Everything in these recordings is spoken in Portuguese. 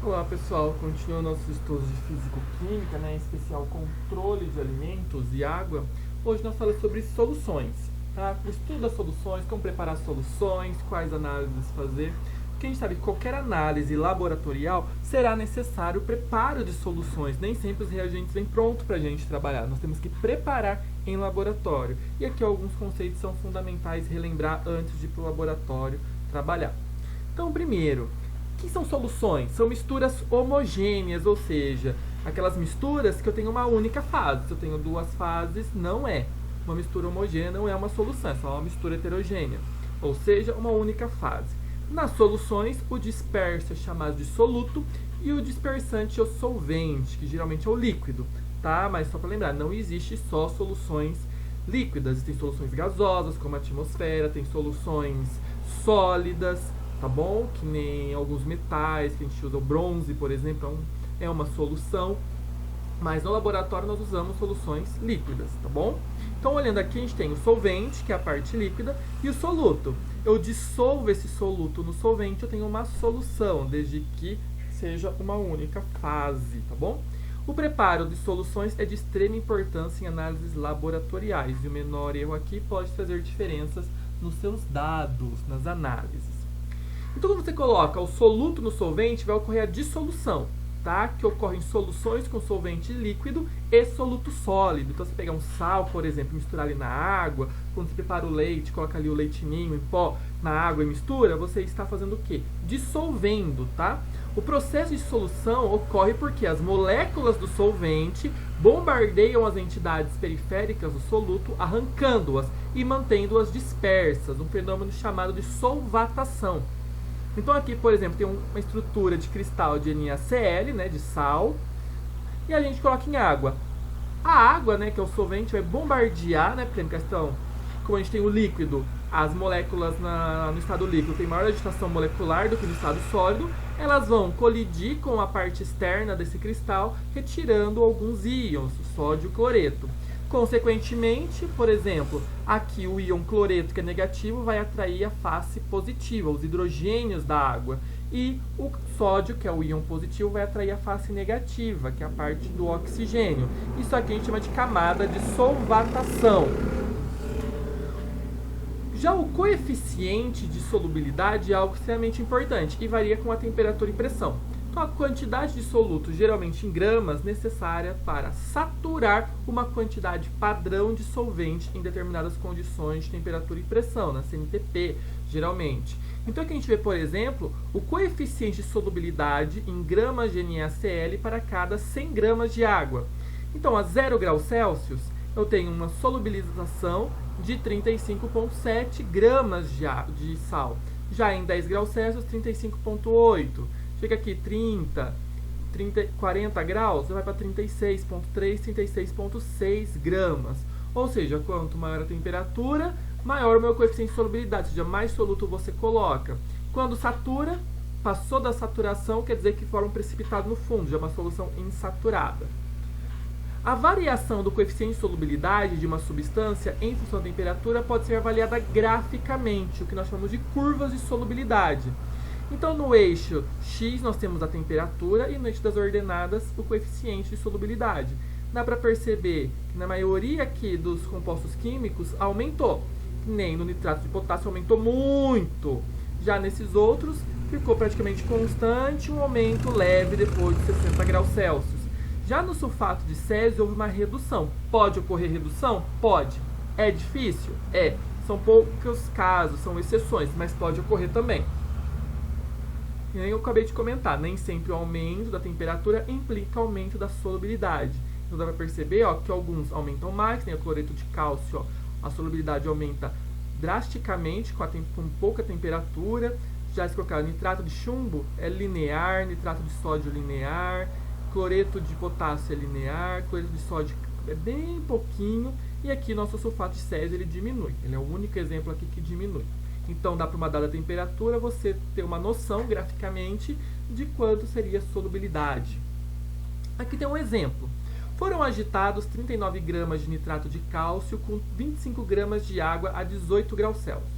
Olá pessoal, continuando nossos estudos de físico-química, em especial controle de alimentos e água. Hoje nós falamos sobre soluções, tá? O estudo das soluções, como preparar soluções, quais análises fazer. Porque a gente sabe que qualquer análise laboratorial será necessário o preparo de soluções. Nem sempre os reagentes vêm prontos para a gente trabalhar. Nós temos que preparar em laboratório. E aqui alguns conceitos são fundamentais relembrar antes de ir para o laboratório trabalhar. Então, primeiro, o que são soluções? São misturas homogêneas, ou seja, aquelas misturas que eu tenho uma única fase. Se eu tenho duas fases, não é. Uma mistura homogênea não é uma solução, é só uma mistura heterogênea, ou seja, uma única fase. Nas soluções, o disperso é chamado de soluto e o dispersante é o solvente, que geralmente é o líquido, tá? Mas só para lembrar, não existe só soluções líquidas, existem soluções gasosas, como a atmosfera, tem soluções sólidas, tá bom? Que nem alguns metais que a gente usa, o bronze, por exemplo, é uma solução, mas no laboratório nós usamos soluções líquidas, tá bom? Então, olhando aqui, a gente tem o solvente, que é a parte líquida, e o soluto. Eu dissolvo esse soluto no solvente, eu tenho uma solução, desde que seja uma única fase, tá bom? O preparo de soluções é de extrema importância em análises laboratoriais, e o menor erro aqui pode trazer diferenças nos seus dados, nas análises. Então, quando você coloca o soluto no solvente, vai ocorrer a dissolução, tá? Que ocorre em soluções com solvente líquido e soluto sólido. Então, você pegar um sal, por exemplo, misturar ali na água, quando você prepara o leite, coloca ali o leitinho em pó na água e mistura, você está fazendo o quê? Dissolvendo, tá? O processo de dissolução ocorre porque as moléculas do solvente bombardeiam as entidades periféricas do soluto, arrancando-as e mantendo-as dispersas, um fenômeno chamado de solvatação. Então aqui, por exemplo, tem uma estrutura de cristal de NaCl, de sal, e a gente coloca em água. A água, que é o solvente, vai bombardear, porque em questão, como a gente tem o líquido, as moléculas no estado líquido têm maior agitação molecular do que no estado sólido, elas vão colidir com a parte externa desse cristal, retirando alguns íons, sódio e cloreto. Consequentemente, por exemplo, aqui o íon cloreto, que é negativo, vai atrair a face positiva, os hidrogênios da água. E o sódio, que é o íon positivo, vai atrair a face negativa, que é a parte do oxigênio. Isso aqui a gente chama de camada de solvatação. Já o coeficiente de solubilidade é algo extremamente importante e varia com a temperatura e pressão. Então, a quantidade de soluto, geralmente em gramas, necessária para saturar uma quantidade padrão de solvente em determinadas condições de temperatura e pressão, na CNTP, geralmente. Então, aqui a gente vê, por exemplo, o coeficiente de solubilidade em gramas de NaCl para cada 100 gramas de água. Então, a 0 graus Celsius, eu tenho uma solubilização de 35,7 gramas de sal. Já em 10 graus Celsius, 35,8. Chega aqui 40 graus, você vai para 36,3, 36,6 gramas. Ou seja, quanto maior a temperatura, maior o meu coeficiente de solubilidade, ou seja, mais soluto você coloca. Quando satura, passou da saturação, quer dizer que forma um precipitado no fundo, já é uma solução insaturada. A variação do coeficiente de solubilidade de uma substância em função da temperatura pode ser avaliada graficamente, o que nós chamamos de curvas de solubilidade. Então, no eixo X nós temos a temperatura e no eixo das ordenadas o coeficiente de solubilidade. Dá para perceber que na maioria aqui dos compostos químicos aumentou, nem no nitrato de potássio aumentou muito. Já nesses outros ficou praticamente constante, um aumento leve depois de 60 graus Celsius. Já no sulfato de césio houve uma redução. Pode ocorrer redução? Pode. É difícil? É. São poucos casos, são exceções, mas pode ocorrer também. E nem eu acabei de comentar, nem sempre o aumento da temperatura implica aumento da solubilidade. Então dá para perceber que alguns aumentam mais, nem o cloreto de cálcio, a solubilidade aumenta drasticamente com pouca temperatura. Já se colocar nitrato de chumbo é linear, nitrato de sódio linear, cloreto de potássio é linear, cloreto de sódio é bem pouquinho, e aqui nosso sulfato de césio ele diminui. Ele é o único exemplo aqui que diminui. Então, dá para uma dada temperatura você ter uma noção graficamente de quanto seria a solubilidade. Aqui tem um exemplo. Foram agitados 39 gramas de nitrato de cálcio com 25 gramas de água a 18 graus Celsius.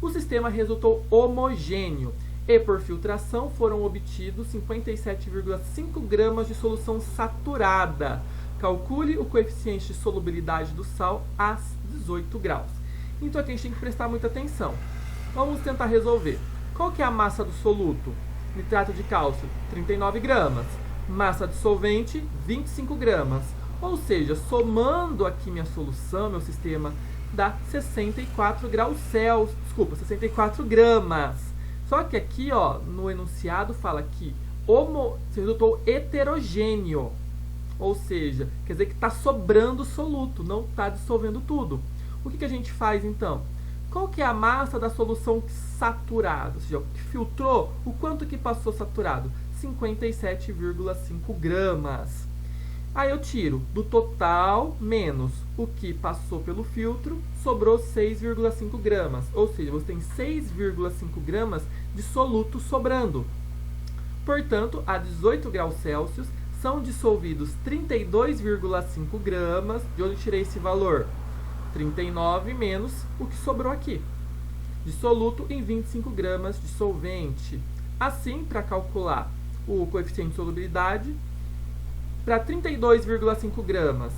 O sistema resultou homogêneo E por filtração foram obtidos 57,5 gramas de solução saturada. Calcule o coeficiente de solubilidade do sal a 18 graus. Então aqui a gente tem que prestar muita atenção. Vamos tentar resolver. Qual que é a massa do soluto? Nitrato de cálcio, 39 gramas. Massa dissolvente, 25 gramas. Ou seja, somando aqui minha solução, meu sistema, dá 64 graus Celsius. Desculpa, 64 gramas. Só que aqui, ó, no enunciado fala que resultou heterogêneo. Ou seja, quer dizer que está sobrando soluto, não está dissolvendo tudo. O que a gente faz então? Qual que é a massa da solução saturada? Ou seja, o que filtrou, o quanto que passou saturado? 57,5 gramas. Aí eu tiro do total menos o que passou pelo filtro, sobrou 6,5 gramas. Ou seja, você tem 6,5 gramas de soluto sobrando. Portanto, a 18 graus Celsius são dissolvidos 32,5 gramas. De onde eu tirei esse valor? 39 menos o que sobrou aqui, de soluto em 25 gramas de solvente. Assim, para calcular o coeficiente de solubilidade, para 32,5 gramas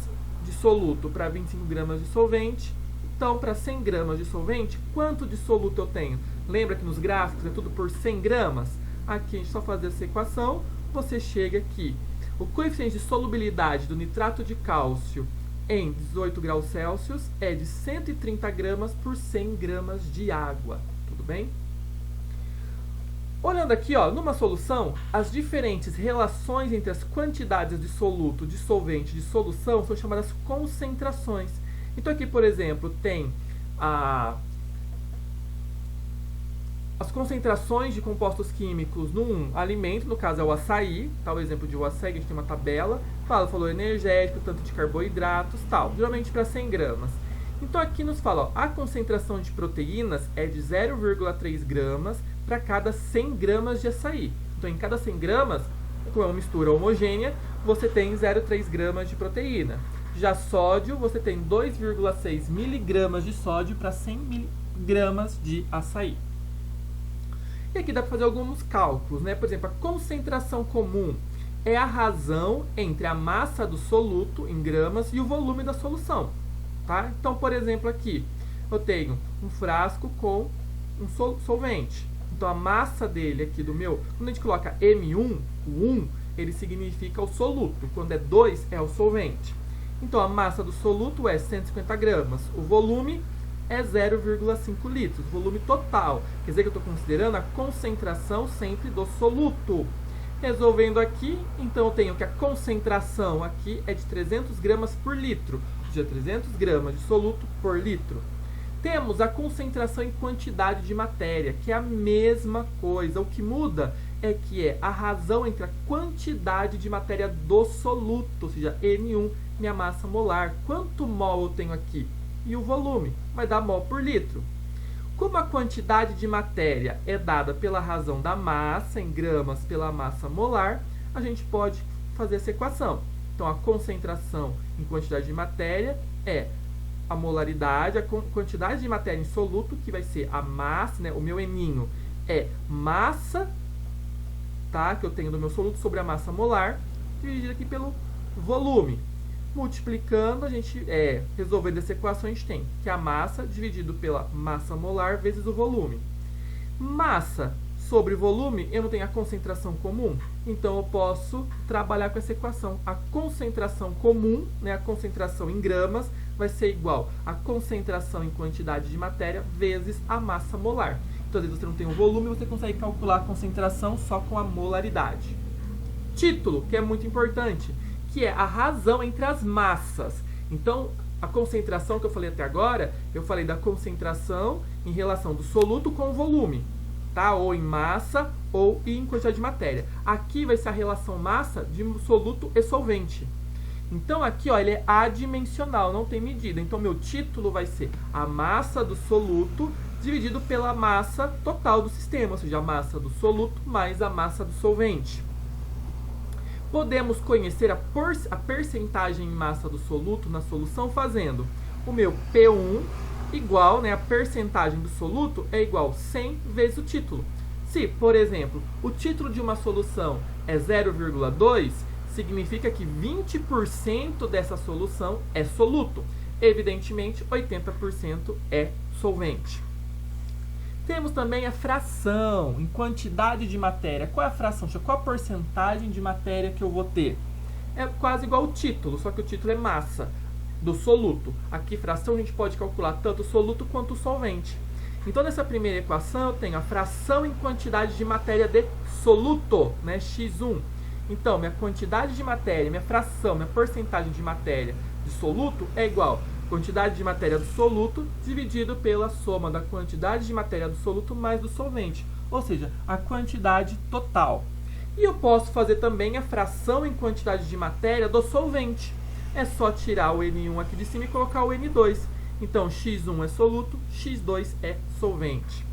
de soluto para 25 gramas de solvente, então para 100 gramas de solvente, quanto de soluto eu tenho? Lembra que nos gráficos é tudo por 100 gramas? Aqui a gente só faz essa equação, você chega aqui. O coeficiente de solubilidade do nitrato de cálcio em 18 graus Celsius é de 130 gramas por 100 gramas de água. Tudo bem? Olhando aqui, ó, numa solução, as diferentes relações entre as quantidades de soluto, de solvente e de solução são chamadas concentrações. Então aqui, por exemplo, tem as concentrações de compostos químicos num alimento, no caso é o açaí, tá? O exemplo de o açaí, a gente tem uma tabela, fala valor energético, tanto de carboidratos, tal, geralmente para 100 gramas. Então aqui nos fala, ó, a concentração de proteínas é de 0,3 gramas para cada 100 gramas de açaí. Então em cada 100 gramas, como é uma mistura homogênea, você tem 0,3 gramas de proteína. Já sódio, você tem 2,6 miligramas de sódio para 100 miligramas de açaí. E aqui dá para fazer alguns cálculos, né? Por exemplo, a concentração comum é a razão entre a massa do soluto em gramas e o volume da solução, tá? Então, por exemplo, aqui eu tenho um frasco com um solvente. Então, a massa dele aqui do meu, quando a gente coloca M1, o 1, ele significa o soluto. Quando é 2, é o solvente. Então, a massa do soluto é 150 gramas. O volume é 0,5 litros, volume total. Quer dizer que eu estou considerando a concentração sempre do soluto. Resolvendo aqui, então eu tenho que a concentração aqui é de 300 gramas por litro, ou seja, 300 gramas de soluto por litro. Temos a concentração em quantidade de matéria, que é a mesma coisa. O que muda é que é a razão entre a quantidade de matéria do soluto, ou seja, M1, minha massa molar. Quanto mol eu tenho aqui? E o volume vai dar mol por litro. Como a quantidade de matéria é dada pela razão da massa, em gramas pela massa molar, a gente pode fazer essa equação. Então, a concentração em quantidade de matéria é a molaridade, a quantidade de matéria em soluto, que vai ser a massa, né? O meu eminho é massa, tá? Que eu tenho do meu soluto sobre a massa molar, dividido aqui pelo volume. Multiplicando, a gente resolvendo essa equação, a gente tem que a massa dividido pela massa molar vezes o volume. Massa sobre volume, eu não tenho a concentração comum, então eu posso trabalhar com essa equação. A concentração comum, né, a concentração em gramas, vai ser igual a concentração em quantidade de matéria vezes a massa molar. Então, às vezes você não tem o volume, você consegue calcular a concentração só com a molaridade. Título, que é muito importante, que é a razão entre as massas. Então, a concentração que eu falei até agora, eu falei da concentração em relação do soluto com o volume, tá? Ou em massa ou em quantidade de matéria. Aqui vai ser a relação massa de soluto e solvente. Então, aqui, ó, ele é adimensional, não tem medida. Então, meu título vai ser a massa do soluto dividido pela massa total do sistema, ou seja, a massa do soluto mais a massa do solvente. Podemos conhecer a percentagem em massa do soluto na solução fazendo o meu P1 igual, né, a percentagem do soluto é igual 100 vezes o título. Se, por exemplo, o título de uma solução é 0,2, significa que 20% dessa solução é soluto. Evidentemente, 80% é solvente. Temos também a fração em quantidade de matéria. Qual é a fração? Qual a porcentagem de matéria que eu vou ter? É quase igual ao título, só que o título é massa do soluto. Aqui, fração, a gente pode calcular tanto o soluto quanto o solvente. Então, nessa primeira equação, eu tenho a fração em quantidade de matéria de soluto, né, x1. Então, minha quantidade de matéria, minha fração, minha porcentagem de matéria de soluto é igual a quantidade de matéria do soluto dividido pela soma da quantidade de matéria do soluto mais do solvente, ou seja, a quantidade total. E eu posso fazer também a fração em quantidade de matéria do solvente. É só tirar o N1 aqui de cima e colocar o N2. Então, x1 é soluto, x2 é solvente.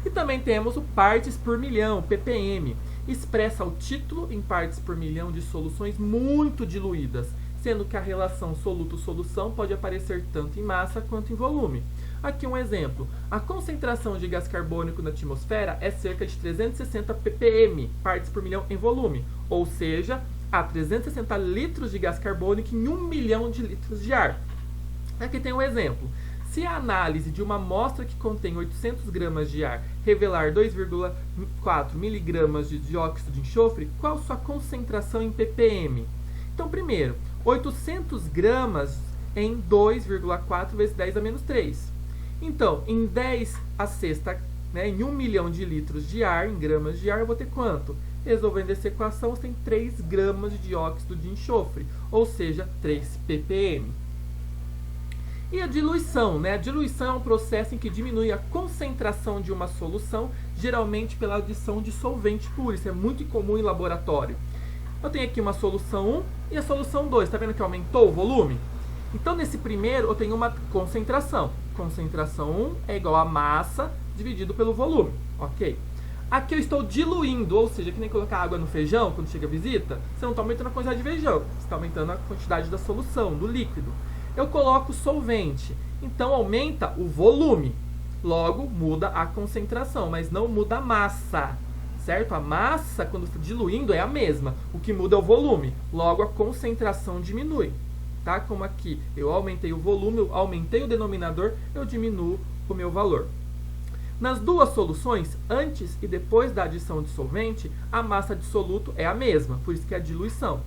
E também temos o partes por milhão, ppm. Expressa o título em partes por milhão de soluções muito diluídas, sendo que a relação soluto-solução pode aparecer tanto em massa quanto em volume. Aqui um exemplo. A concentração de gás carbônico na atmosfera é cerca de 360 ppm, partes por milhão em volume, ou seja, há 360 litros de gás carbônico em 1 milhão de litros de ar. Aqui tem um exemplo. Se a análise de uma amostra que contém 800 gramas de ar revelar 2,4 miligramas de dióxido de enxofre, qual sua concentração em ppm? Então, primeiro, 800 gramas em 2,4 vezes 10 a menos 3. Então, em 10 a sexta, né, em 1 milhão de litros de ar, em gramas de ar, eu vou ter quanto? Resolvendo essa equação, você tem 3 gramas de dióxido de enxofre, ou seja, 3 ppm. E a diluição, né? A diluição é um processo em que diminui a concentração de uma solução, geralmente pela adição de solvente puro. Isso é muito comum em laboratório. Eu tenho aqui uma solução 1 e a solução 2. Está vendo que aumentou o volume? Então, nesse primeiro, eu tenho uma concentração. Concentração 1 é igual a massa dividido pelo volume. Ok? Aqui eu estou diluindo, ou seja, que nem colocar água no feijão quando chega a visita. Você não está aumentando a quantidade de feijão, você está aumentando a quantidade da solução, do líquido. Eu coloco solvente, então aumenta o volume, logo muda a concentração, mas não muda a massa, certo? A massa, quando está diluindo, é a mesma, o que muda é o volume, logo a concentração diminui, tá? Como aqui eu aumentei o volume, eu aumentei o denominador, eu diminuo o meu valor. Nas duas soluções, antes e depois da adição de solvente, a massa de soluto é a mesma, por isso que é a diluição.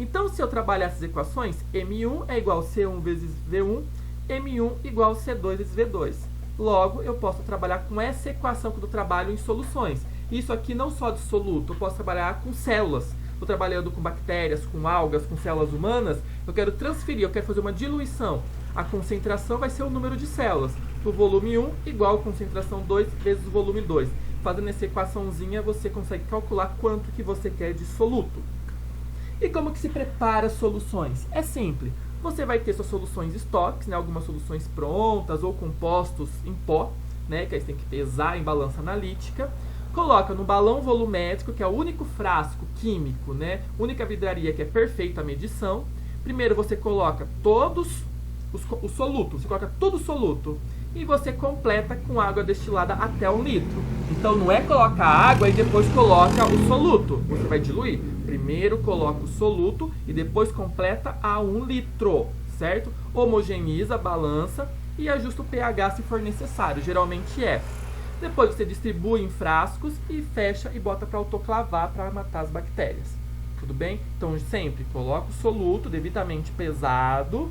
Então, se eu trabalhar essas equações, M1 é igual a C1 vezes V1, M1 igual a C2 vezes V2. Logo, eu posso trabalhar com essa equação quando eu trabalho em soluções. Isso aqui não só de soluto, eu posso trabalhar com células. Estou trabalhando com bactérias, com algas, com células humanas. Eu quero transferir, eu quero fazer uma diluição. A concentração vai ser o número de células. O volume 1 igual a concentração 2 vezes o volume 2. Fazendo essa equaçãozinha, você consegue calcular quanto que você quer de soluto. E como que se prepara soluções? É simples. Você vai ter suas soluções estoques, né, algumas soluções prontas ou compostos em pó, né, que aí você tem que pesar em balança analítica. Coloca no balão volumétrico, que é o único frasco químico, né, única vidraria que é perfeita a medição. Primeiro você coloca todos os solutos, você coloca todo o soluto e você completa com água destilada até 1 litro. Então não é colocar água e depois coloca o soluto, você vai diluir. Primeiro coloca o soluto e depois completa a 1 litro, certo? Homogeneiza, balança e ajusta o pH se for necessário, geralmente é. Depois você distribui em frascos e fecha e bota para autoclavar para matar as bactérias. Tudo bem? Então sempre coloca o soluto devidamente pesado,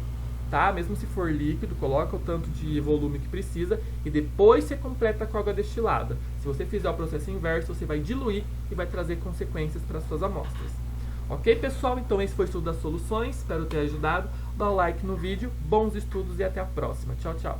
tá? Mesmo se for líquido, coloca o tanto de volume que precisa e depois você completa com água destilada. Se você fizer o processo inverso, você vai diluir e vai trazer consequências para as suas amostras. Ok, pessoal? Então esse foi o estudo das soluções, espero ter ajudado. Dá o like no vídeo, bons estudos e até a próxima. Tchau, tchau!